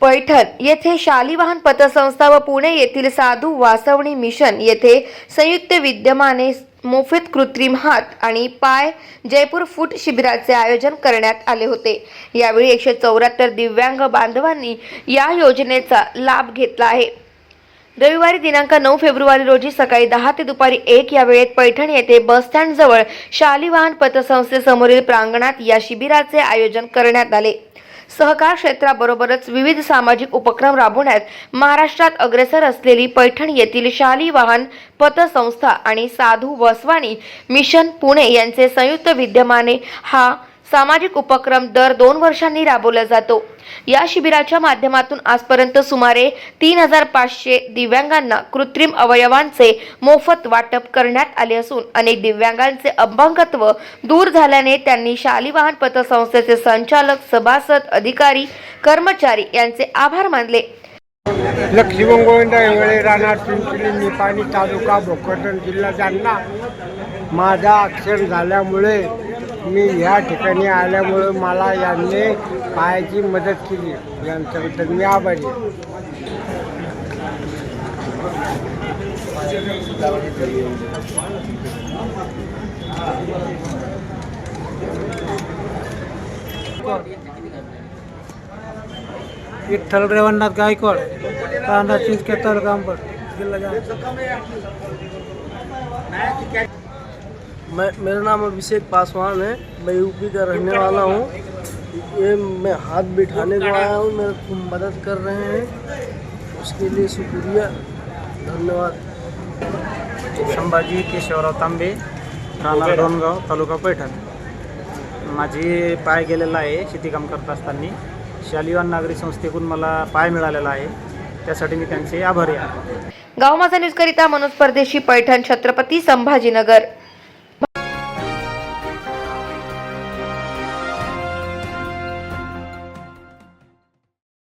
पैठण येथे शालिवाहन पतसंस्था व पुणे येथील साधू वासवणी मिशन येथे संयुक्त विद्यमाने मोफत कृत्रिम हात आणि पाय जयपूर फूट शिबिराचे आयोजन करण्यात आले होते। यावेळी 174 दिव्यांग बांधवांनी या योजनेचा लाभ घेतला आहे। रविवारी दिनांक 9 फेब्रुवारी रोजी सकाळी 10 ते दुपारी 1 या वेळेत पैठण येथे बस स्टँड जवळ शालिवाहन पतसंस्थेसमोरील प्रांगणात या शिबिराचे आयोजन करण्यात आले। सहकार क्षेत्राबरोबरच विविध सामाजिक उपक्रम राबवण्यात महाराष्ट्रात अग्रेसर असलेली पैठण येथील शालिवाहन पतसंस्था आणि साधू वासवाणी मिशन पुणे यांचे संयुक्त विद्यमाने हा सामाजिक उपक्रम दर 2 वर्षांनी राबवला जातो। या शिबिराच्या माध्यमातून आजपर्यंत सुमारे 3500 दिव्यांगांना कृत्रिम अवयवांचे मोफत वाटप करण्यात आले असून अनेक दिव्यांगांचे अपंगत्व दूर झाल्याने त्यांनी शालिवाहन पतसंस्थेचे संचालक, सभासद, अधिकारी, कर्मचारी यांचे आभार मानले। लक्ष्मण गोविंद इंगळे, राणा चिंचली, निपाणी तालुका, भोकरदन जिल्हा जालना। माझा ॲक्सिडेंट झाल्यामुळे मी ह्या ठिकाणी आल्यामुळे मला यांनी पायाची मदत केली, यांच्याबद्दल मी आभारी आहे। विठ्ठल रेवणनाथ गायकवाड, राणा चिंचके, तालुका अंबड, जिल्हा जालना। मेरा नाम अभिषेक पासवान है। मैं यूपी का रहने वाला हूँ। ये मैं हाथ बिठाने को आया हूँ, मेरी मदद कर रहे हैं, उसके लिए शुक्रिया, धन्यवाद। संभाजी केशवराव तांबे, राहणार डोणगाव, तालुका पैठण। माझी पाय गेलेला आहे शेतीकाम करत असताना। शालिवाहन नागरी संस्थेकडून मला पाय मिळालेला आहे, त्यासाठी मी त्यांचे आभारी आहे। गाव माझा न्यूज करिता मनोज परदेशी, पैठण, छत्रपती संभाजीनगर।